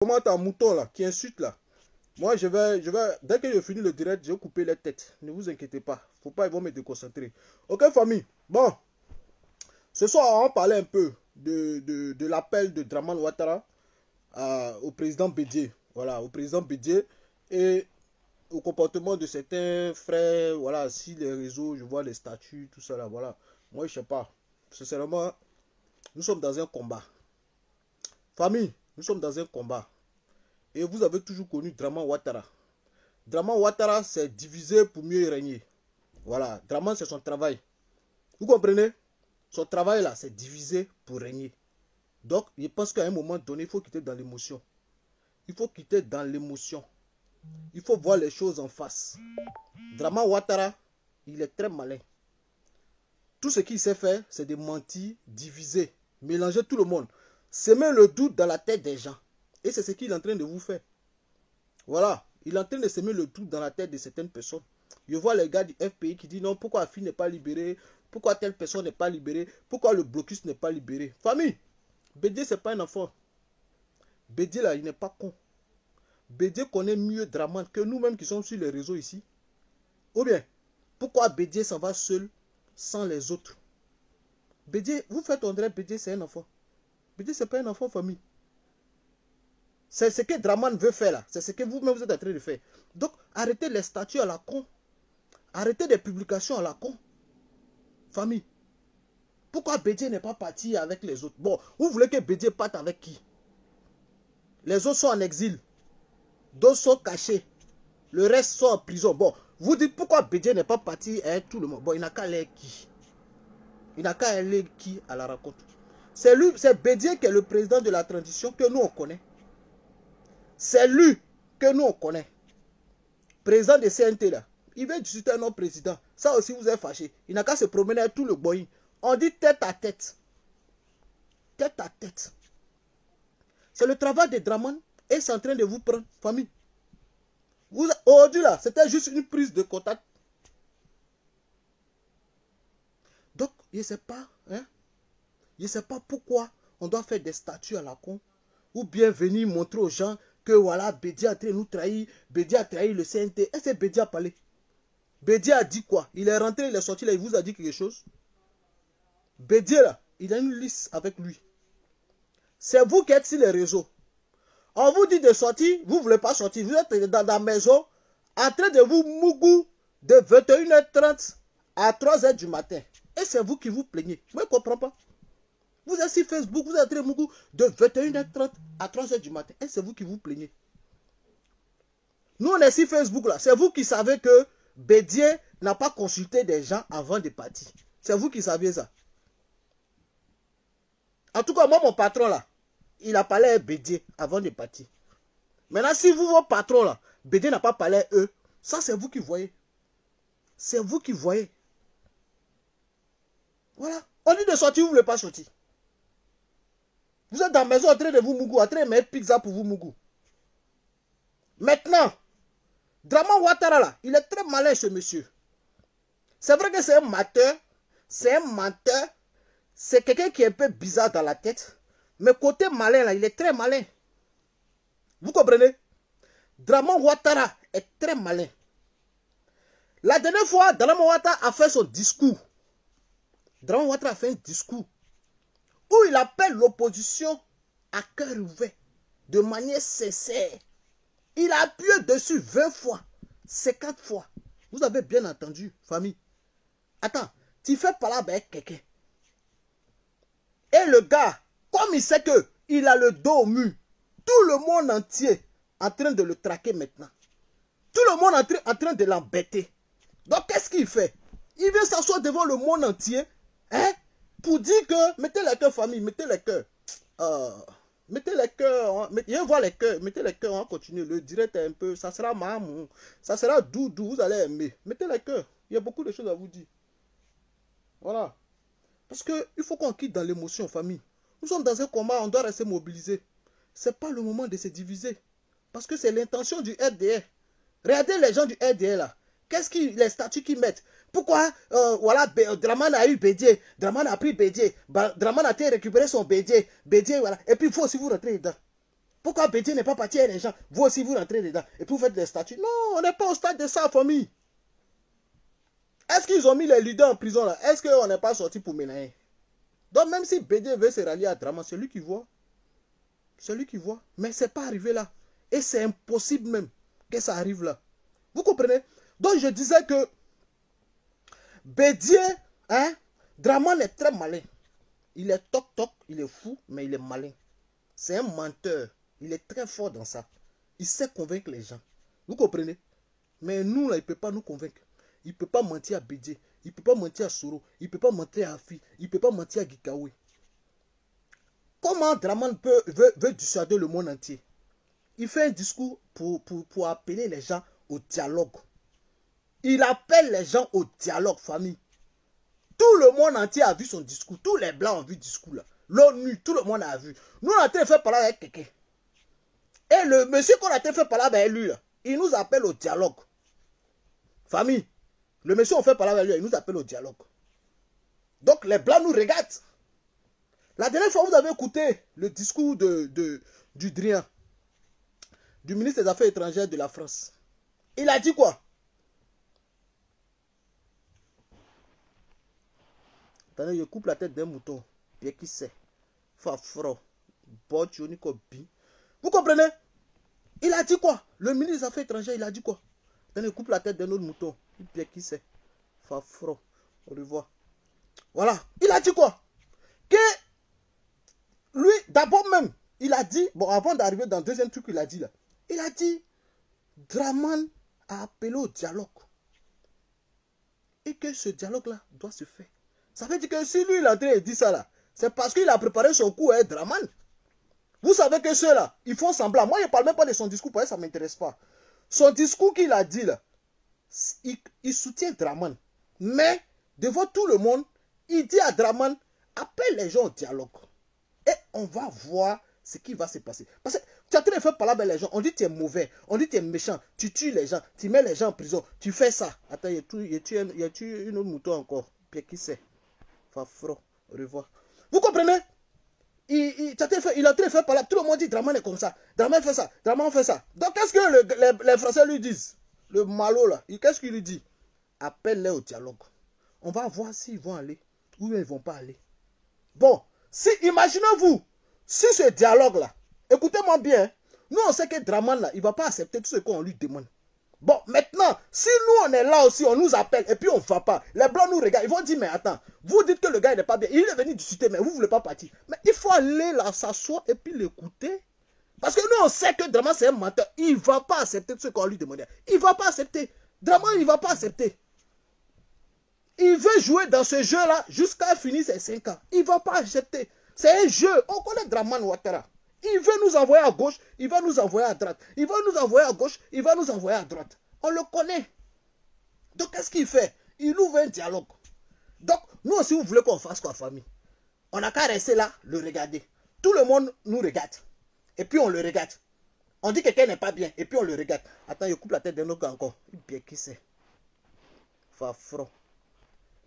Comment t'as un mouton là, qui insulte là. Moi, dès que je finis le direct, je vais couper les têtes. Ne vous inquiétez pas. Faut pas, ils vont me déconcentrer. Ok, famille. Bon, ce soir, on va parler un peu de l'appel de Draman Ouattara au président Bédié. Voilà, au président Bédié. Et au comportement de certains frères. Voilà, si les réseaux, je vois les statuts, tout ça là, voilà. Moi, je sais pas. Sincèrement, nous sommes dans un combat. Famille, nous sommes dans un combat. Et vous avez toujours connu Draman Ouattara. Draman Ouattara s'est divisé pour mieux régner. Voilà, Draman c'est son travail. Vous comprenez? Son travail là, c'est diviser pour régner. Donc, je pense qu'à un moment donné, il faut quitter dans l'émotion. Il faut quitter dans l'émotion. Il faut voir les choses en face. Draman Ouattara, il est très malin. Tout ce qu'il sait faire, c'est de mentir, diviser, mélanger tout le monde. Semer le doute dans la tête des gens. Et c'est ce qu'il est en train de vous faire. Voilà. Il est en train de semer le doute dans la tête de certaines personnes. Je vois les gars du FPI qui disent non, pourquoi Afi n'est pas libéré? Pourquoi telle personne n'est pas libérée? Pourquoi le blocus n'est pas libéré? Famille, Bédié, c'est pas un enfant. Bédié, là, il n'est pas con. Bédié connaît mieux Draman que nous-mêmes qui sommes sur les réseaux ici. Ou bien, pourquoi Bédié s'en va seul, sans les autres? Bédié, vous faites on dirait Bédié, c'est un enfant. Bédié, c'est pas un enfant, famille. C'est ce que Draman veut faire là. C'est ce que vous-même vous êtes en train de faire. Donc, arrêtez les statuts à la con. Arrêtez des publications à la con. Famille. Pourquoi Bédié n'est pas parti avec les autres? Bon, vous voulez que Bédié parte avec qui? Les autres sont en exil. D'autres sont cachés. Le reste sont en prison. Bon, vous dites pourquoi Bédié n'est pas parti avec tout le monde? Bon, il n'a qu'à aller qui? Il n'a qu'à aller qui à la rencontre? C'est lui, c'est Bédié qui est le président de la transition que nous on connaît. C'est lui que nous on connaît. Président de CNT là. Il veut discuter un autre président. Ça aussi vous êtes fâché. Il n'a qu'à se promener avec tout le boy. On dit tête à tête. Tête à tête. C'est le travail de Draman et c'est en train de vous prendre famille. Aujourd'hui là, c'était juste une prise de contact. Donc, je ne sais pas. Hein? Je ne sais pas pourquoi on doit faire des statuts à la con. Ou bien venir montrer aux gens que voilà, Bédié a en train de nous trahir. Bédié a trahi le CNT. Est-ce que Bédié a parlé? Bédié a dit quoi? Il est rentré, il est sorti là, il vous a dit quelque chose? Bédié là, il a une liste avec lui. C'est vous qui êtes sur les réseaux. On vous dit de sortir, vous ne voulez pas sortir. Vous êtes dans la maison, en train de vous mougou de 21h30 à 3h du matin. Et c'est vous qui vous plaignez. Je ne comprends pas. Vous êtes sur Facebook, vous êtes en train de mougou de 21h30 à 3h du matin. Et c'est vous qui vous plaignez. Nous, on est sur Facebook là. C'est vous qui savez que Bédié n'a pas consulté des gens avant de partir. C'est vous qui saviez ça. En tout cas, moi, mon patron là, il a parlé à Bédié avant de partir. Maintenant, si vous, vos patrons là, Bédié n'a pas parlé à eux, ça c'est vous qui voyez. C'est vous qui voyez. Voilà. On dit de sortir, vous ne voulez pas sortir. Vous êtes dans la maison en train de vous mougou, en train de mettre pizza pour vous mougou. Maintenant, Draman Ouattara là, il est très malin ce monsieur. C'est vrai que c'est un menteur, c'est quelqu'un qui est un peu bizarre dans la tête. Mais côté malin là, il est très malin. Vous comprenez? Draman Ouattara est très malin. La dernière fois, Draman Ouattara a fait son discours. Draman Ouattara a fait un discours où il appelle l'opposition à cœur ouvert, de manière sincère. Il a appuyé dessus 20 fois, 50 fois. Vous avez bien entendu, famille. Attends, tu fais parler avec quelqu'un. Et le gars, comme il sait qu'il a le dos au mur, tout le monde entier en train de le traquer maintenant. Tout le monde en train de l'embêter. Donc, qu'est-ce qu'il fait? Il vient s'asseoir devant le monde entier, hein, pour dire que, mettez les cœurs, famille, mettez les cœurs. Mettez les cœurs, viens voir les cœurs, mettez les cœurs, on va continuer. Le direct est un peu, ça sera marrant, ça sera doux, vous allez aimer. Mettez les cœurs, il y a beaucoup de choses à vous dire. Voilà. Parce qu'il faut qu'on quitte dans l'émotion, famille. Nous sommes dans un combat, on doit rester mobilisés. Ce n'est pas le moment de se diviser. Parce que c'est l'intention du RDR. Regardez les gens du RDR là. Qu'est-ce qu'ils, les statuts qu'ils mettent? Pourquoi, voilà, Draman a eu Bédié, Draman a pris Bédié, Draman a été récupéré son Bédié, voilà. Et puis il faut aussi vous rentrer dedans. Pourquoi Bédié n'est pas parti avec les gens? Vous aussi, vous rentrez dedans. Et puis vous faites des statuts. Non, on n'est pas au stade de ça, famille. Est-ce qu'ils ont mis les leaders en prison là? Est-ce qu'on n'est pas sorti pour ménager? Donc même si Bédié veut se rallier à Draman, c'est lui qui voit. C'est lui qui voit. Mais ce n'est pas arrivé là. Et c'est impossible même que ça arrive là. Vous comprenez? Donc je disais que Bédié, hein, Draman est très malin. Il est toc-toc, il est fou, mais il est malin. C'est un menteur. Il est très fort dans ça. Il sait convaincre les gens. Vous comprenez? Mais nous, là, il ne peut pas nous convaincre. Il ne peut pas mentir à Bédié. Il ne peut pas mentir à Soro. Il ne peut pas mentir à Afi. Il ne peut pas mentir à Gikawe. Comment Draman veut dissuader le monde entier? Il fait un discours pour appeler les gens au dialogue. Il appelle les gens au dialogue, famille. Tout le monde entier a vu son discours. Tous les blancs ont vu le discours là. L'ONU, tout le monde a vu. Nous, on a été fait parler avec quelqu'un. Et le monsieur qu'on a été fait parler avec lui, là, il nous appelle au dialogue. Famille, le monsieur on fait parler avec lui, il nous appelle au dialogue. Donc les blancs nous regardent. La dernière fois, vous avez écouté le discours du Drian, du ministre des Affaires étrangères de la France. Il a dit quoi? Attendez, je coupe la tête d'un mouton. Bien qui sait. Fafro. Vous comprenez? Il a dit quoi? Le ministre des Affaires étrangères, il a dit quoi? Attendez, je coupe la tête d'un autre mouton. Bien qui sait. Fafro. On le voit. Voilà. Il a dit quoi? Que lui, d'abord même, il a dit, bon, avant d'arriver dans le deuxième truc qu'il a dit là, il a dit, Draman a appelé au dialogue. Et que ce dialogue-là doit se faire. Ça veut dire que si lui, il a dit ça là, c'est parce qu'il a préparé son coup à Draman. Vous savez que ceux-là, ils font semblant. Moi, je ne parle même pas de son discours, parce que ça ne m'intéresse pas. Son discours qu'il a dit là, il soutient Draman. Mais, devant tout le monde, il dit à Draman, appelle les gens au dialogue. Et on va voir ce qui va se passer. Parce que tu as très fait parler avec les gens. On dit que tu es mauvais, on dit que tu es méchant, tu tues les gens, tu mets les gens en prison, tu fais ça. Attends, il y a une autre mouton encore. Puis qui sait? Fafro, au revoir. Vous comprenez? Il a très fait parler. Tout le monde dit Draman est comme ça. Draman fait ça. Draman fait ça. Donc qu'est-ce que les Français lui disent? Le malo là. Qu'est-ce qu'il lui dit? Appelle-les au dialogue. On va voir s'ils vont aller ou ils ne vont pas aller. Bon, si, imaginez-vous, si ce dialogue-là, écoutez-moi bien, hein, nous on sait que Draman là, il ne va pas accepter tout ce qu'on lui demande. Bon, maintenant, si nous on est là aussi, on nous appelle et puis on ne va pas, les blancs nous regardent, ils vont dire, mais attends, vous dites que le gars il n'est pas bien, il est venu discuter, mais vous ne voulez pas partir. Mais il faut aller là, s'asseoir et puis l'écouter. Parce que nous on sait que Draman c'est un menteur, il ne va pas accepter tout ce qu'on lui demandait. Il ne va pas accepter. Draman il ne va pas accepter. Il veut jouer dans ce jeu-là jusqu'à finir ses 5 ans. Il ne va pas accepter. C'est un jeu. On connaît Draman Ouattara. Il veut nous envoyer à gauche, il va nous envoyer à droite. Il va nous envoyer à gauche, il va nous envoyer à droite. On le connaît. Donc qu'est-ce qu'il fait? Il ouvre un dialogue. Donc nous aussi, vous voulez qu'on fasse quoi, famille? On n'a qu'à rester là, le regarder. Tout le monde nous regarde. Et puis on le regarde. On dit que quelqu'un n'est pas bien, et puis on le regarde. Attends, je coupe la tête d'un autre gars encore. Bien qui c'est? Fafro.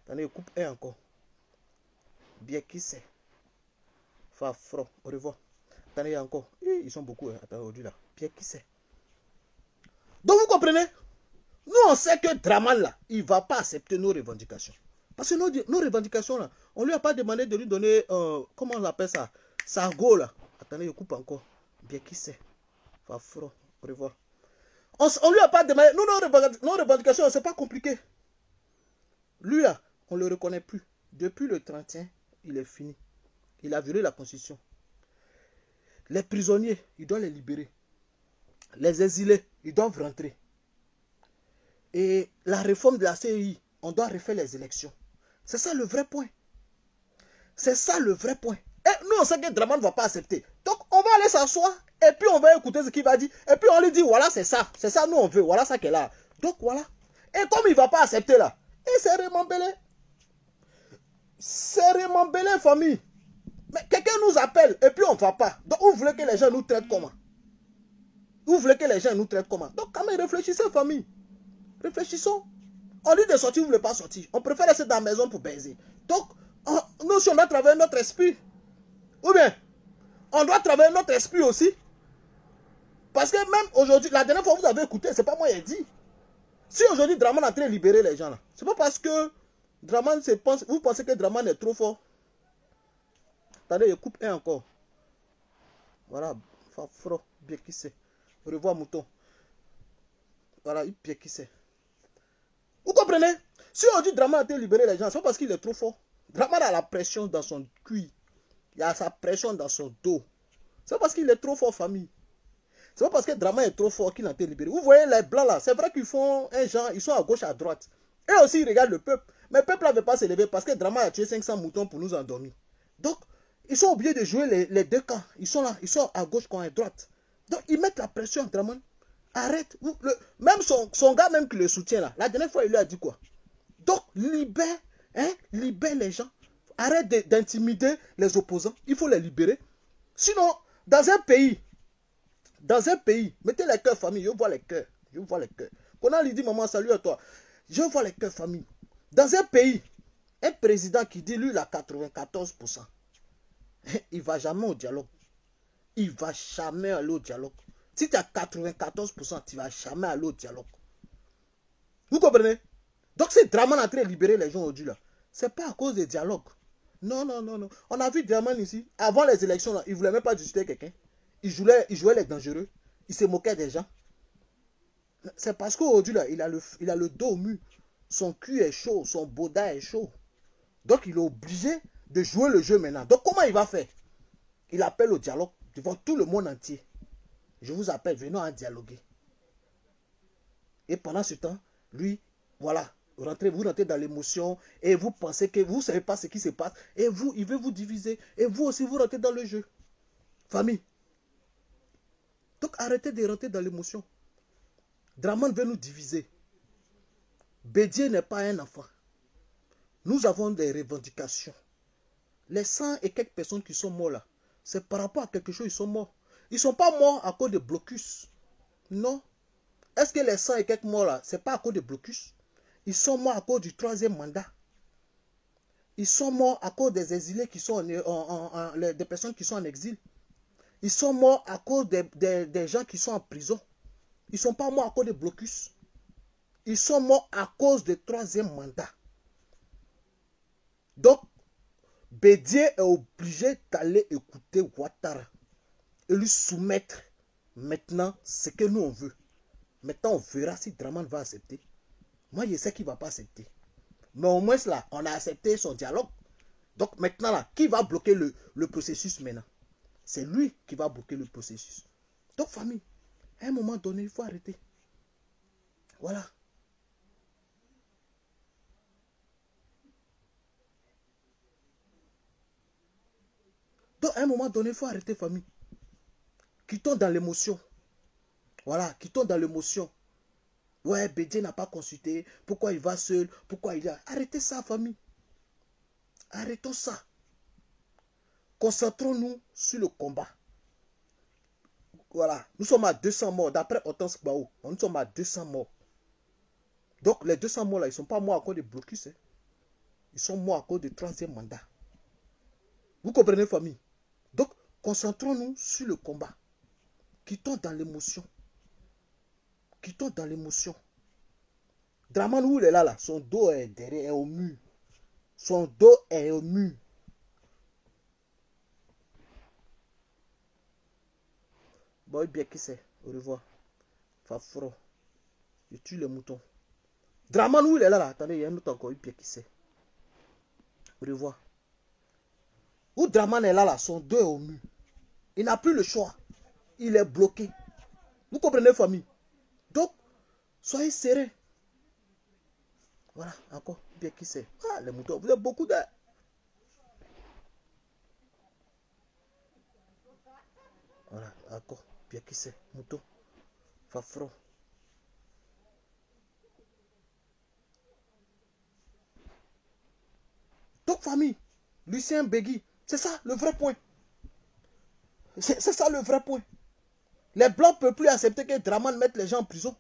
Attendez, je coupe un encore. Bien qui c'est? Fafro. Au revoir. Attendez, il y a encore. Ils sont beaucoup. Hein. Attendez, aujourd'hui là. Bien qui c'est? Donc vous comprenez? Nous on sait que Draman là, il ne va pas accepter nos revendications. Parce que nos revendications là, on ne lui a pas demandé de lui donner, comment on appelle ça? Sargo là. Attendez, je coupe encore. Bien qui c'est? Fafro. Au revoir. On ne lui a pas demandé. Nous, nos revendications, c'est pas compliqué. Lui là, on ne le reconnaît plus. Depuis le 31, il est fini. Il a violé la Constitution. Les prisonniers, il doit les libérer. Les exilés, ils doivent rentrer. Et la réforme de la CEI, on doit refaire les élections. C'est ça le vrai point. C'est ça le vrai point. Et nous, on sait que Draman ne va pas accepter. Donc, on va aller s'asseoir et puis on va écouter ce qu'il va dire. Et puis on lui dit, voilà, c'est ça. C'est ça, nous, on veut. Voilà ça qu'elle a. Donc, voilà. Et comme il ne va pas accepter là, et c'est remembélé. C'est remembélé, famille. Mais quelqu'un nous appelle et puis on ne va pas. Donc, vous voulez que les gens nous traitent comment? Vous voulez que les gens nous traitent comment? Donc, quand même, réfléchissez, famille. Réfléchissons. On dit de sortir, vous ne voulez pas sortir. On préfère rester dans la maison pour baiser. Donc, nous, si on doit travailler notre esprit, ou bien, on doit travailler notre esprit aussi. Parce que même aujourd'hui, la dernière fois vous avez écouté, c'est pas moi qui ai dit. Si aujourd'hui Draman est en train de libérer les gens là, c'est pas parce que Draman vous pensez que Draman est trop fort. Attendez, je coupe un encore. Voilà, Fafro, bien qui c'est. Au revoir mouton. Voilà, il bien qui c'est. Vous comprenez? Si aujourd'hui Draman a été libéré les gens, c'est pas parce qu'il est trop fort. Draman a la pression dans son cuir. Il a sa pression dans son dos. C'est pas parce qu'il est trop fort, famille. C'est pas parce que Draman est trop fort qu'il a été libéré. Vous voyez les blancs là, c'est vrai qu'ils font un genre, ils sont à gauche, à droite. Et aussi ils regardent le peuple. Mais le peuple ne veut pas s'élever parce que Draman a tué 500 moutons pour nous endormir. Donc, ils sont obligés de jouer les deux camps. Ils sont là, ils sont à gauche comme à droite. Donc, ils mettent la pression, Draman. Arrête. Même son gars même qui le soutient là, la dernière fois, il lui a dit quoi? Donc, libère les gens. Arrête d'intimider les opposants. Il faut les libérer. Sinon, dans un pays, mettez les cœurs famille, je vois les cœurs. Je vois les cœurs. Quand on lui dit maman, salut à toi. Je vois les cœurs famille. Dans un pays, un président qui dit lui, il a 94%. Il ne va jamais au dialogue. Il ne va jamais aller au dialogue. Si tu as 94%, tu ne vas jamais aller au dialogue. Vous comprenez? Donc c'est Draman en train de libérer les gens aujourd'hui là. Ce n'est pas à cause des dialogues. Non, non, non, non. On a vu Draman ici. Avant les élections, là, il ne voulait même pas discuter avec quelqu'un. Il jouait les dangereux. Il se moquait des gens. C'est parce qu'aujourd'hui, là, il a le dos au mur. Son cul est chaud, son boda est chaud. Donc, il est obligé de jouer le jeu maintenant. Donc, comment il va faire? Il appelle au dialogue devant tout le monde entier. Je vous appelle, venons à dialoguer. Et pendant ce temps, lui, voilà, vous rentrez dans l'émotion et vous pensez que vous ne savez pas ce qui se passe. Et vous, il veut vous diviser. Et vous aussi, vous rentrez dans le jeu. Famille. Donc, arrêtez de rentrer dans l'émotion. Draman veut nous diviser. Bédier n'est pas un enfant. Nous avons des revendications. Les 100 et quelques personnes qui sont morts là, c'est par rapport à quelque chose, ils sont morts. Ils ne sont pas morts à cause de blocus. Non. Est-ce que les 100 et quelques morts là, ce n'est pas à cause de blocus? Ils sont morts à cause du 3e mandat. Ils sont morts à cause des exilés qui sont des personnes qui sont en exil. Ils sont morts à cause des gens qui sont en prison. Ils ne sont pas morts à cause de blocus. Ils sont morts à cause du 3e mandat. Donc, Bédier est obligé d'aller écouter Ouattara et lui soumettre maintenant ce que nous on veut. Maintenant, on verra si Draman va accepter. Moi, je sais qu'il ne va pas accepter. Mais au moins, là, on a accepté son dialogue. Donc, maintenant, là, qui va bloquer le processus maintenant? C'est lui qui va bloquer le processus. Donc, famille, à un moment donné, il faut arrêter. Voilà. Donc, à un moment donné, il faut arrêter, famille. Quittons dans l'émotion. Voilà, quittons dans l'émotion. Ouais, Bédier n'a pas consulté. Pourquoi il va seul? Pourquoi il a... Arrêtez ça, famille. Arrêtons ça. Concentrons-nous sur le combat. Voilà, nous sommes à 200 morts. D'après Hortense Bao, nous sommes à 200 morts. Donc, les 200 morts là, ils ne sont pas morts à cause de blocus. Hein. Ils sont morts à cause du 3e mandat. Vous comprenez, famille? Donc, concentrons-nous sur le combat. Quittons dans l'émotion. Quittons dans l'émotion. Draman, où il est là, son dos est derrière, est au mur. Son dos est au mur. Bon, bien qui c'est. Au revoir. Fafro. Je tue les moutons. Draman, où il est là, attendez, il y a un autre encore. Bien qui c'est. Au revoir. Où Draman est là, son dos est au mur. Il n'a plus le choix. Il est bloqué. Vous comprenez, famille? Donc, soyez serrés. Voilà, encore. Bien qui c'est. Ah, les moutons, vous avez beaucoup d'air. Voilà, encore. Bien qui c'est. Mouton. Fafro. Donc, famille, Lucien Begui, c'est ça le vrai point. C'est ça le vrai point. Les Blancs ne peuvent plus accepter que Draman mette les gens en prison.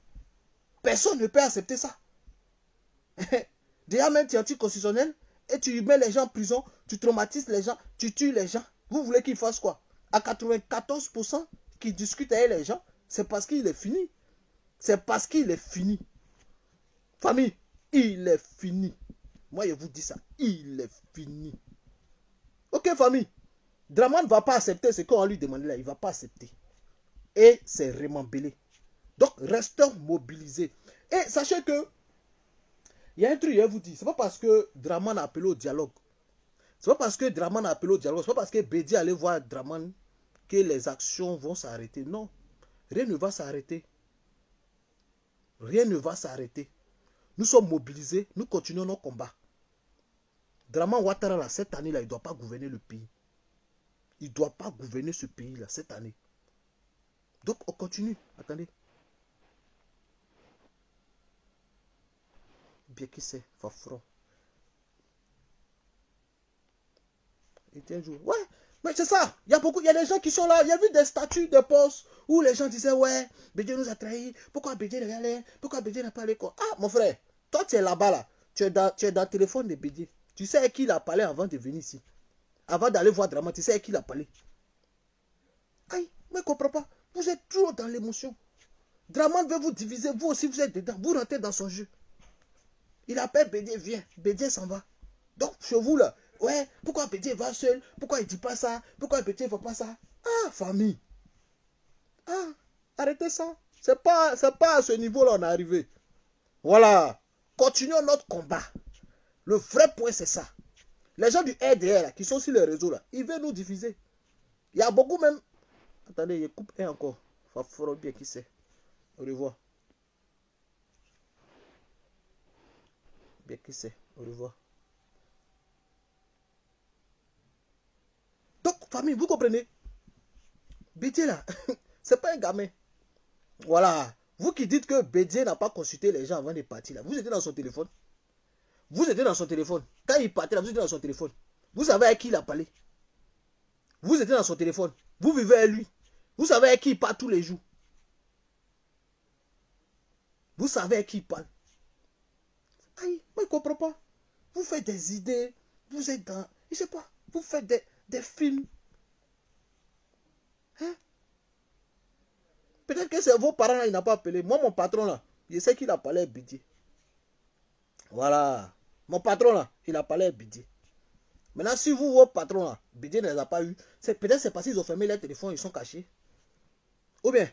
Personne ne peut accepter ça. Déjà même tu es anticonstitutionnel et tu mets les gens en prison, tu traumatises les gens, tu tues les gens. Vous voulez qu'ils fassent quoi? À 94% qui discutent avec les gens, C'est parce qu'il est fini. C'est parce qu'il est fini. Famille, il est fini. Moi, je vous dis ça. Il est fini. Ok, famille. Draman ne va pas accepter ce qu'on lui demande là. Il ne va pas accepter. Et c'est remembélé. Donc, restons mobilisés. Et sachez que, il y a un truc, je vous dis, c'est pas parce que Draman a appelé au dialogue. C'est pas parce que Draman a appelé au dialogue. C'est pas parce que Bédi allait voir Draman que les actions vont s'arrêter. Non. Rien ne va s'arrêter. Rien ne va s'arrêter. Nous sommes mobilisés. Nous continuons nos combats. Draman Ouattara, là, cette année-là, il ne doit pas gouverner le pays. Il ne doit pas gouverner ce pays-là, cette année. Donc, on continue. Attendez. Bien qui c'est, Fafron. Et un jour. Ouais, mais c'est ça. Il y a des gens qui sont là. Il y a vu des statuts de poste où les gens disaient, ouais, Bédié nous a trahis. Pourquoi Bédié n'est pas allé? Pourquoi Bédié n'a pas allé? Ah, mon frère, toi, tu es là-bas, là. Tu es dans le téléphone de Bédié. Tu sais à qui il a parlé avant de venir ici. Avant d'aller voir Draman, tu sais à qui il a parlé. Aïe, mais je ne comprends pas. Vous êtes toujours dans l'émotion. Draman veut vous diviser. Vous aussi, vous êtes dedans. Vous rentrez dans son jeu. Il appelle Bédié, viens. Bédié s'en va. Donc, chez vous, là, ouais, pourquoi Bédié va seul? Pourquoi il ne dit pas ça? Pourquoi Bédié ne fait pas ça? Ah, famille. Ah, arrêtez ça. C'est pas à ce niveau-là on est arrivé. Voilà. Continuons notre combat. Le vrai point, c'est ça. Les gens du RDR, là, qui sont sur les réseaux, là, ils veulent nous diviser. Il y a beaucoup même... Attendez, je coupe un encore. Il faut bien qui c'est. Au revoir. Bien qui c'est. Au revoir. Donc, famille, vous comprenez? Bédié là, c'est pas un gamin. Voilà. Vous qui dites que Bédié n'a pas consulté les gens avant de partir là, vous étiez dans son téléphone. Vous étiez dans son téléphone. Quand il partait là, vous étiez dans son téléphone. Vous savez à qui il a parlé. Vous étiez dans son téléphone. Vous vivez avec lui. Vous savez à qui il parle tous les jours. Vous savez à qui il parle. Aïe, moi je ne comprends pas. Vous faites des idées. Vous êtes dans... Je ne sais pas. Vous faites des films. Hein? Peut-être que c'est vos parents là, il n'a pas appelé. Moi, mon patron là, je sais qu'il a parlé à Bédié. Voilà. Mon patron là, il a parlé à Bédié. Maintenant, si vous, vos patrons là, Bédié ne les a pas eu, peut-être c'est parce qu'ils ont fermé leur téléphone, ils sont cachés. Ou bien,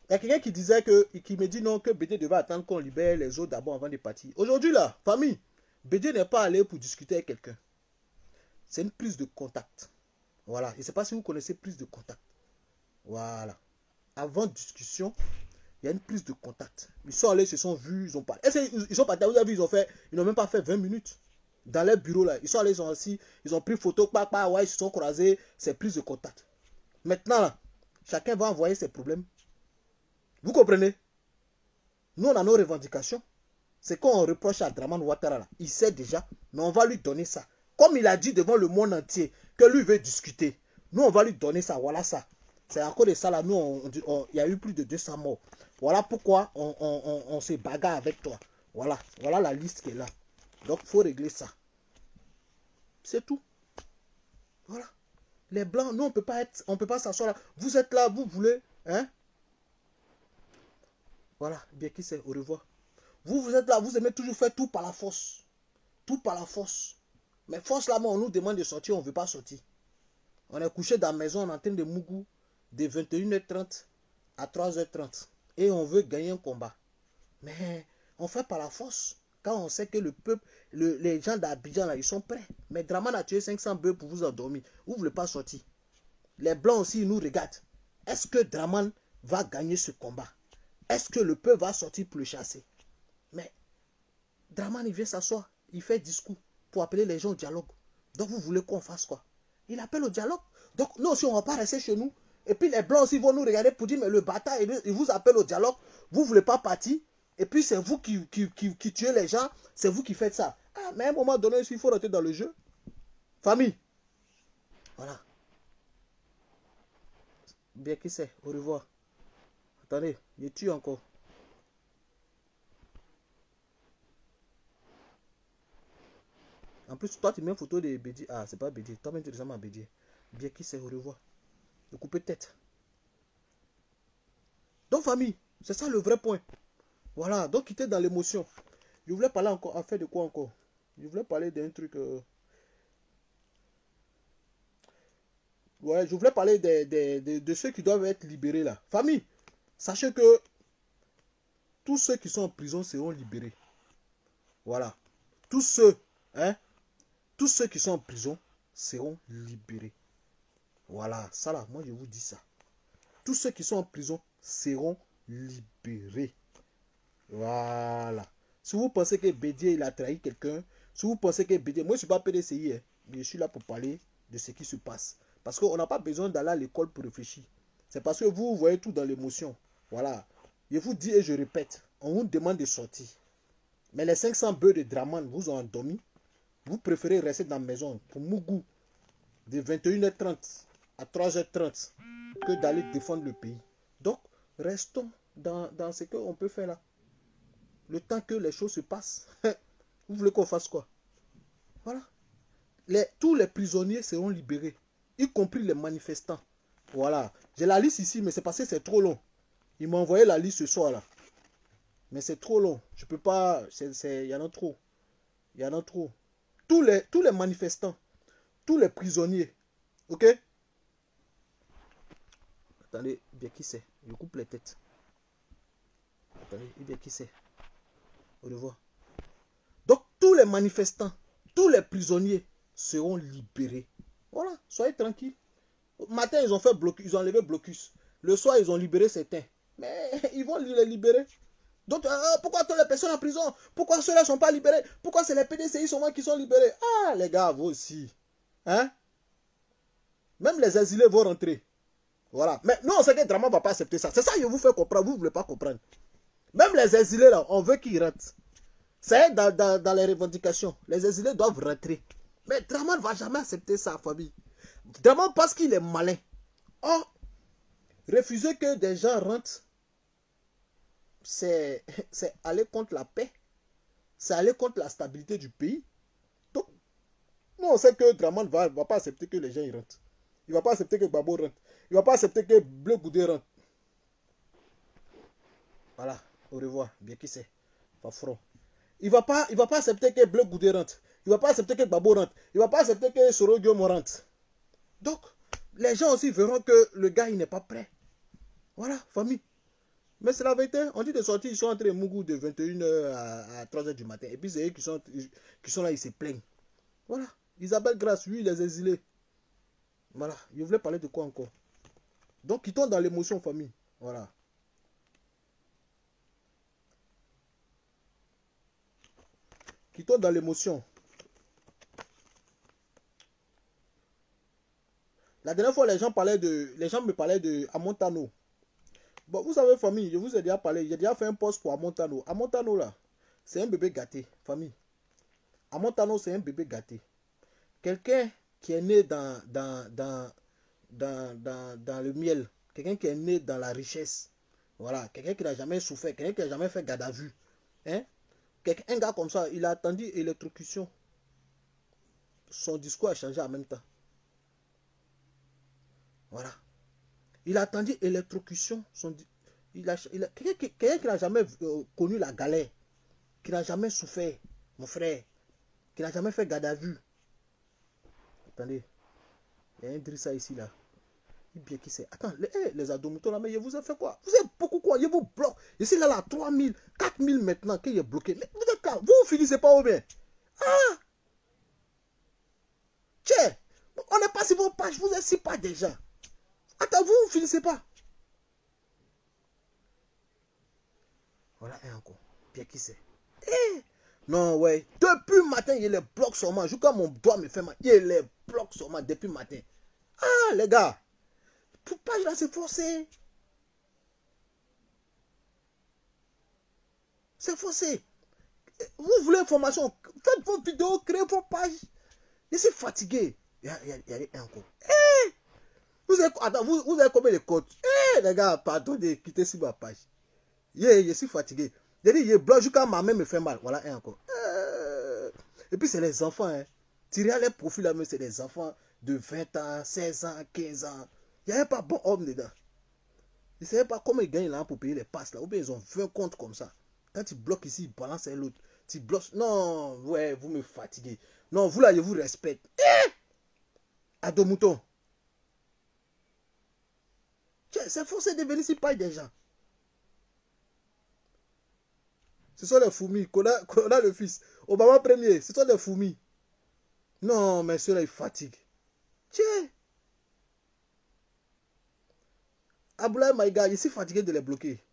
il y a quelqu'un qui disait qui me dit non, que Bédié devait attendre qu'on libère les autres d'abord avant de partir. Aujourd'hui là, famille, Bédié n'est pas allé pour discuter avec quelqu'un. C'est une prise de contact. Voilà. Je ne sais pas si vous connaissez prise de contact. Voilà. Avant discussion, il y a une prise de contact. Ils sont allés, ils se sont vus, ils ont parlé. Ils sont partis, vous avez vu, ils n'ont même pas fait 20 minutes. Dans leur bureau là, ils sont allés, ils sont assis, ils ont pris photo, ouais, ils se sont croisés, c'est prise de contact. Maintenant là, chacun va envoyer ses problèmes. Vous comprenez? Nous on a nos revendications. C'est qu'on reproche à Draman Ouattara là. Il sait déjà, mais on va lui donner ça. Comme il a dit devant le monde entier que lui veut discuter, nous on va lui donner ça, voilà ça. C'est à cause de ça là, nous, il y a eu plus de 200 morts. Voilà pourquoi on se bagarre avec toi. Voilà, voilà la liste qui est là. Donc, il faut régler ça. C'est tout. Voilà. Les blancs, nous, on peut pas s'asseoir là. Vous êtes là, vous voulez, hein? Voilà, bien qui c'est, au revoir. Vous êtes là, vous aimez toujours faire tout par la force. Tout par la force. Mais force là, on nous demande de sortir, on ne veut pas sortir. On est couché dans la maison, on est en train de mougou de 21h30 à 3h30. Et on veut gagner un combat. Mais on fait par la force. Quand on sait que le peuple, les gens d'Abidjan là, ils sont prêts. Mais Draman a tué 500 bœufs pour vous endormir. Vous ne voulez pas sortir. Les blancs aussi, ils nous regardent. Est-ce que Draman va gagner ce combat? Est-ce que le peuple va sortir pour le chasser? Mais Draman, il vient s'asseoir. Il fait discours pour appeler les gens au dialogue. Donc vous voulez qu'on fasse quoi? Il appelle au dialogue. Donc nous aussi, on ne va pas rester chez nous. Et puis les blancs aussi vont nous regarder pour dire, mais le bâtard, il vous appelle au dialogue. Vous ne voulez pas partir. Et puis c'est vous qui tuez les gens. C'est vous qui faites ça. Ah, mais à un moment donné, il faut rentrer dans le jeu. Famille. Voilà. Bien qui c'est. Au revoir. Attendez, je tue encore. En plus, toi, tu mets une photo de Bédié. Ah, c'est pas Bédié. Toi-même, tu ressembles à Bédié. Bien qui sait, au revoir. De couper tête. Donc, famille, c'est ça le vrai point. Voilà, donc quitter dans l'émotion. Je voulais parler encore, à faire de quoi encore? Je voulais parler d'un truc... Ouais, je voulais parler de ceux qui doivent être libérés là. Famille, sachez que tous ceux qui sont en prison seront libérés. Voilà. Tous ceux, hein, tous ceux qui sont en prison seront libérés. Voilà, ça là, moi je vous dis ça. Tous ceux qui sont en prison seront libérés. Voilà. Si vous pensez que Bédié il a trahi quelqu'un, si vous pensez que Bédié, moi je ne suis pas PDCI, hein, mais je suis là pour parler de ce qui se passe. Parce qu'on n'a pas besoin d'aller à l'école pour réfléchir. C'est parce que vous voyez tout dans l'émotion. Voilà. Je vous dis et je répète, on vous demande de sortir. Mais les 500 bœufs de Draman vous ont endormi. Vous préférez rester dans la maison pour Mougou de 21h30 à 3h30 que d'aller défendre le pays. Donc, restons dans ce qu'on peut faire là. Le temps que les choses se passent. Vous voulez qu'on fasse quoi? Voilà. Tous les prisonniers seront libérés, y compris les manifestants. Voilà. J'ai la liste ici, mais c'est parce que c'est trop long. Ils m'ont envoyé la liste ce soir là. Mais c'est trop long. Je peux pas. Il y en a trop. Il y en a trop. Tous les manifestants, tous les prisonniers. Ok? Attendez, bien qui c'est? Je coupe les têtes. Attendez, bien qui c'est? Au revoir. Donc, tous les manifestants, tous les prisonniers seront libérés. Voilà, soyez tranquilles. Matin, ils ont fait blocus, ils ont enlevé blocus. Le soir, ils ont libéré certains. Mais ils vont les libérer. Donc, pourquoi toutes les personnes en prison? Pourquoi ceux-là ne sont pas libérés? Pourquoi c'est les PDCI seulement qui sont libérés? Ah, les gars, vous aussi. Hein? Même les exilés vont rentrer. Voilà. Mais non, c'est que Draman ne va pas accepter ça. C'est ça que je vous fais comprendre. Vous ne voulez pas comprendre. Même les exilés, là, on veut qu'ils rentrent. C'est dans les revendications. Les exilés doivent rentrer. Mais Draman ne va jamais accepter ça, famille. Draman parce qu'il est malin. Oh, refuser que des gens rentrent, c'est aller contre la paix. C'est aller contre la stabilité du pays. Donc, non, on sait que Draman ne va pas accepter que les gens y rentrent. Il ne va pas accepter que Babo rentre. Il ne va pas accepter que Bleu Goudé rentre. Voilà, au revoir. Bien qui c'est. Fafron. Il ne va pas accepter que Bleu Goudé rentre. Il ne va pas accepter que Babo rentre. Il ne va pas accepter que Soro Guillaume rentre. Donc, les gens aussi verront que le gars, il n'est pas prêt. Voilà, famille. Mais c'est la vérité. On dit de sortir, ils sont entrés Mougou de 21h à 3h du matin. Et puis c'est eux qui sont là, ils se plaignent. Voilà. Isabelle Grasse, lui, les exilés. Voilà. Je voulais parler de quoi encore? Donc, quittons dans l'émotion, famille. Voilà. Quittons dans l'émotion. La dernière fois, les gens me parlaient de Amontano. Bon, vous savez, famille, je vous ai déjà parlé. J'ai déjà fait un post pour Amontano. Amontano, là, c'est un bébé gâté, famille. Amontano, c'est un bébé gâté. Quelqu'un qui est né dans le miel. Quelqu'un qui est né dans la richesse. Voilà. Quelqu'un qui n'a jamais souffert. Quelqu'un qui n'a jamais fait garde à vue. Hein? Un gars comme ça, il a attendu électrocution. Son discours a changé en même temps. Voilà. Il a attendu électrocution. Quelqu'un qui n'a jamais connu la galère. Qui n'a jamais souffert. Mon frère. Qui n'a jamais fait garde à vue. Attendez. Il y a un Drissa ici là. Bien qui c'est. Attends, les adomoutons là, mais je vous ai fait quoi? Vous avez beaucoup quoi? Je vous bloque. Je suis là, 3000, 4000 maintenant qu'il est bloqué. Mais vous êtes là, vous finissez pas au bien. Ah! Tiens, on n'est pas sur vos pages, vous êtes si pas déjà. Attends, vous finissez pas. Voilà un encore. Bien qui c'est. Non, ouais. Depuis le matin, il les bloque seulement. Jusqu'à mon doigt me fait mal. Il les bloque seulement depuis le matin. Ah, les gars. Pour page là, c'est forcé. C'est forcé. Vous voulez information? Faites vos vidéos, créez vos pages. Je suis fatigué. Il y a un encore. Vous avez combien de codes? Les gars, pardonnez, quittez sur ma page. Je suis fatigué. J'ai dit, je bloque jusqu'à ma main me fait mal. Voilà un encore. Et puis c'est les enfants. Hein. Tirez les profils là, mais c'est des enfants de 20 ans, 16 ans, 15 ans. Il n'y avait pas bon homme dedans. Ils ne savaient pas comment ils gagnent là pour payer les passes là. Ou bien ils ont 20 comptes comme ça. Quand tu bloques ici, ils balancent à l'autre. Tu bloques. Non, ouais, vous me fatiguez. Non, vous là, je vous respecte. À dos mouton. C'est forcé de venir ici par des gens. Ce sont les fourmis. Qu'on a le fils. Obama premier. Ce sont les fourmis. Non, mais ceux-là, ils fatiguent. Tiens. Aboulaye Maïga, je suis fatigué de les bloquer.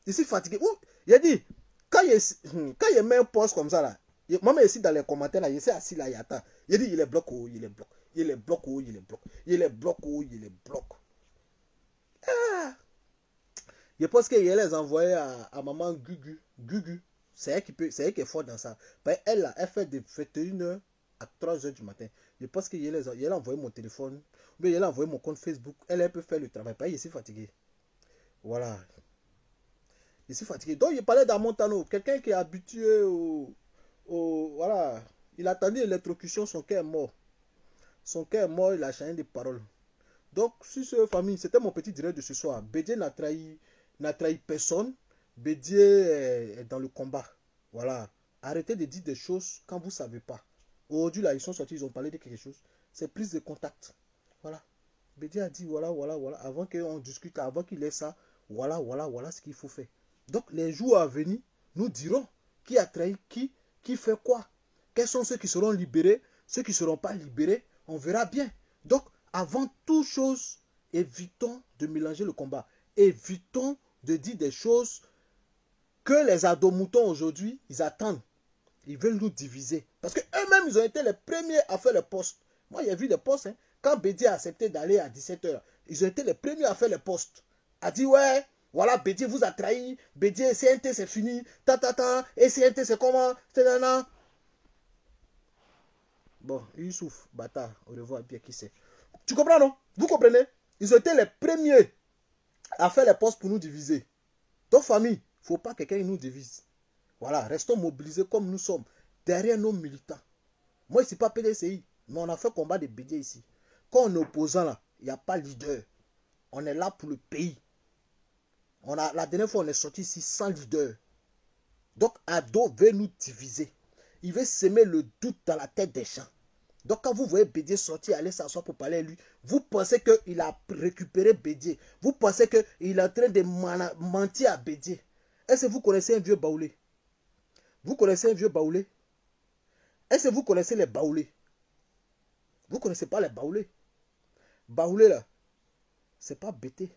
Je suis fatigué. Il a dit, quand il met un poste comme ça, là, moi, ici dans les commentaires, là, je suis assis là, il attend. Il dit, il les bloque, il les bloque. Il les bloque, il les bloque. Il les bloque, il les bloque. Ah. Je pense qu'il les envoyé à maman Gugu. Gugu. C'est elle qui est forte dans ça. Elle, là, elle fait de 21h à 3h du matin. Je pense qu'il a envoyé mon téléphone. Mais il a envoyé mon compte Facebook. Elle peut faire le travail. Je suis fatigué. Voilà. Je suis fatigué. Donc, il parlait d'Amontano. Quelqu'un qui est habitué voilà. Il a attendu l'électrocution. Son cœur est mort. Son cœur est mort. Il a changé de parole. Donc, sur ce famille, c'était mon petit direct de ce soir. Bédié n'a trahi personne. Bédié est dans le combat. Voilà. Arrêtez de dire des choses quand vous ne savez pas. Aujourd'hui, là, ils sont sortis, ils ont parlé de quelque chose. C'est prise de contact. Voilà. Bédié a dit voilà. Avant qu'on discute, avant qu'il ait ça, voilà ce qu'il faut faire. Donc, les jours à venir, nous dirons qui a trahi qui fait quoi. Quels sont ceux qui seront libérés, ceux qui ne seront pas libérés. On verra bien. Donc, avant toute chose, évitons de mélanger le combat. Évitons de dire des choses que les ados-moutons aujourd'hui, ils attendent. Ils veulent nous diviser. Parce qu'eux-mêmes, ils ont été les premiers à faire les postes. Moi, j'ai vu des postes. Hein. Quand Bédié a accepté d'aller à 17h, ils ont été les premiers à faire les postes. A dit, ouais, voilà, Bédié vous a trahi. Bédié, CNT, c'est fini. Et CNT, c'est comment? Bon, Youssouf, bâtard, au revoir, bien qui c'est. Tu comprends, non? Vous comprenez? Ils ont été les premiers à faire les postes pour nous diviser. Donc, famille, il ne faut pas que quelqu'un nous divise. Voilà, restons mobilisés comme nous sommes, derrière nos militants. Moi, je ne suis pas PDCI, mais on a fait combat de Bédié ici. Quand on est opposant là, il n'y a pas leader. On est là pour le pays. La dernière fois, on est sorti ici sans leader. Donc, Ado veut nous diviser. Il veut semer le doute dans la tête des gens. Donc, quand vous voyez Bédié sortir, aller s'asseoir pour parler à lui, vous pensez qu'il a récupéré Bédié. Vous pensez qu'il est en train de mentir à Bédié. Est-ce que vous connaissez un vieux baoulé? Vous connaissez un vieux baoulé? Est-ce que vous connaissez les baoulés? Vous ne connaissez pas les baoulés? Baoulé là, c'est pas bêté.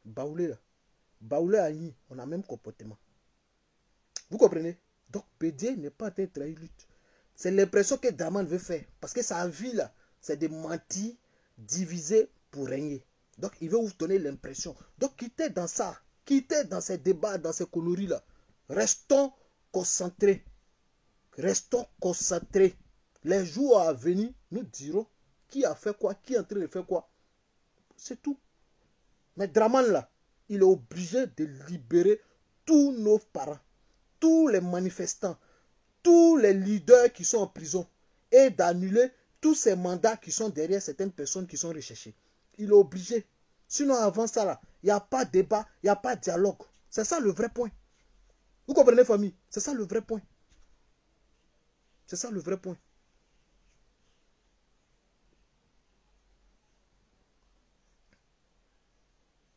Baoulé là. Baoulé à Nîmes, on a le même comportement. Vous comprenez? Donc, Bédié n'est pas en train de trahir lutte. C'est l'impression que Draman veut faire. Parce que sa vie là, c'est de mentir, diviser pour régner. Donc, il veut vous donner l'impression. Donc, quittez dans ça. Quittez dans ces débats, dans ces conneries là. Restons concentrés. Restons concentrés. Les jours à venir, nous dirons qui a fait quoi, qui est en train de faire quoi. C'est tout. Mais Draman là, il est obligé de libérer tous nos parents, tous les manifestants, tous les leaders qui sont en prison et d'annuler tous ces mandats qui sont derrière certaines personnes qui sont recherchées. Il est obligé. Sinon, avant ça, là, il n'y a pas de débat, il n'y a pas de dialogue. C'est ça le vrai point. Vous comprenez, famille? C'est ça le vrai point. C'est ça le vrai point.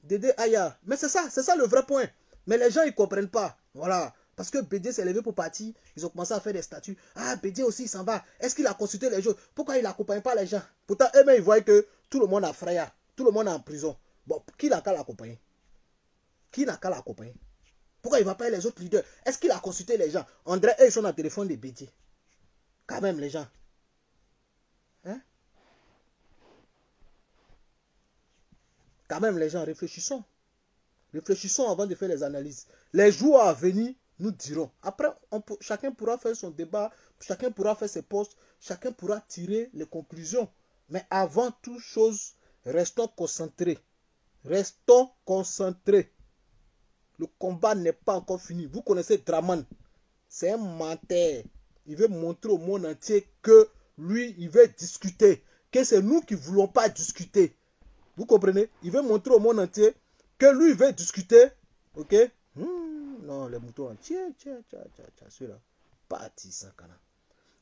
Dédé Aya. Mais c'est ça le vrai point. Mais les gens, ils ne comprennent pas. Voilà. Parce que Bédié s'est levé pour partir. Ils ont commencé à faire des statuts. Ah, Bédié aussi, il s'en va. Est-ce qu'il a consulté les gens? Pourquoi il n'accompagne pas les gens? Pourtant, eux-mêmes, ils voient que tout le monde a frayé. Tout le monde est en prison. Bon, qui n'a qu'à l'accompagner? Qui n'a qu'à l'accompagner? Pourquoi il ne va pas les autres leaders? Est-ce qu'il a consulté les gens? André, eux, ils sont dans le téléphone de Bédié. Quand même, les gens. Hein? Quand même, les gens, réfléchissons. Réfléchissons avant de faire les analyses. Les jours à venir, nous dirons. Après, chacun pourra faire son débat, chacun pourra faire ses postes, chacun pourra tirer les conclusions. Mais avant toute chose, restons concentrés. Restons concentrés. Le combat n'est pas encore fini. Vous connaissez Draman. C'est un menteur. Il veut montrer au monde entier que lui, il veut discuter. Que c'est nous qui ne voulons pas discuter. Vous comprenez? Il veut montrer au monde entier que lui, il veut discuter. Ok? Non, les moutons. Tiens, celui-là. Parti, ça, canard.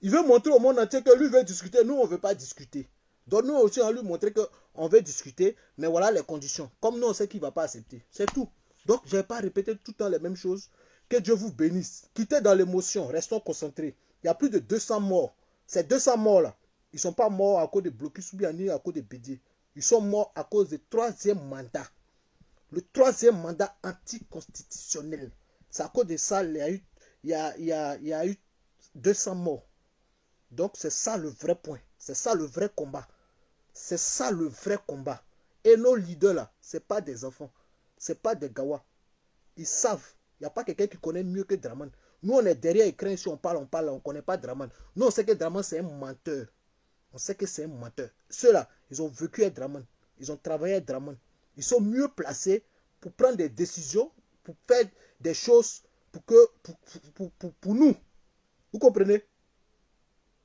Il veut montrer au monde entier que lui veut discuter. Nous, on ne veut pas discuter. Donc, nous aussi, on lui montrer qu'on veut discuter. Mais voilà les conditions. Comme nous, on sait qu'il ne va pas accepter. C'est tout. Donc, je ne vais pas répéter tout le temps les mêmes choses. Que Dieu vous bénisse. Quittez dans l'émotion. Restons concentrés. Il y a plus de 200 morts. Ces 200 morts-là, ils ne sont pas morts à cause de blocus ou bien ni à cause de bédier. Ils sont morts à cause du troisième mandat. Le troisième mandat anticonstitutionnel. C'est à cause de ça il y a eu 200 morts. Donc c'est ça le vrai point. C'est ça le vrai combat. C'est ça le vrai combat. Et nos leaders là, ce n'est pas des enfants. Ce n'est pas des gawas. Ils savent. Il n'y a pas quelqu'un qui connaît mieux que Draman. Nous on est derrière l'écran, si on parle, on ne connaît pas Draman. Nous on sait que Draman c'est un menteur. On sait que c'est un menteur. Ceux-là, ils ont vécu avec Draman. Ils ont travaillé avec Draman. Ils sont mieux placés pour prendre des décisions, pour faire des choses pour nous. Vous comprenez?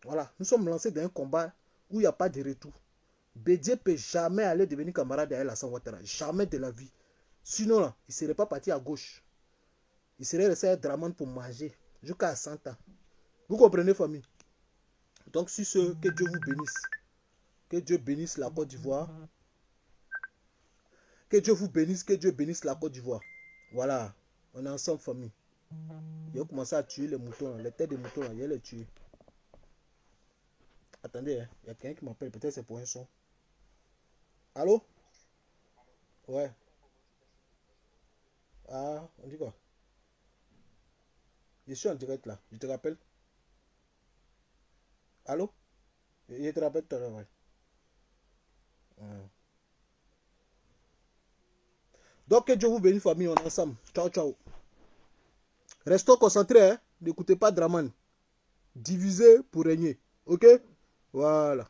Voilà, nous sommes lancés dans un combat où il n'y a pas de retour. Bédié ne peut jamais aller devenir camarade d'Alassane Ouattara. Jamais de la vie. Sinon, là, il ne serait pas parti à gauche. Il serait resté à Draman pour manger jusqu'à 100 ans. Vous comprenez, famille? Donc, sur ce, que Dieu vous bénisse. Que Dieu bénisse la Côte d'Ivoire. Que Dieu vous bénisse, que Dieu bénisse la Côte d'Ivoire. Voilà, on est ensemble, famille. Il a commencé à tuer les moutons, les têtes des moutons, il a les tuer. Attendez, hein. Il y a quelqu'un qui m'appelle, peut-être c'est pour un son. Allô? Ouais. Ah, on dit quoi? Je suis en direct là, je te rappelle. Allô? Je te rappelle tout à l'heure, ouais. Donc que Dieu vous bénisse, famille, on est ensemble. Ciao, ciao. Restons concentrés, hein. N'écoutez pas Draman. Divisez pour régner. Ok? Voilà.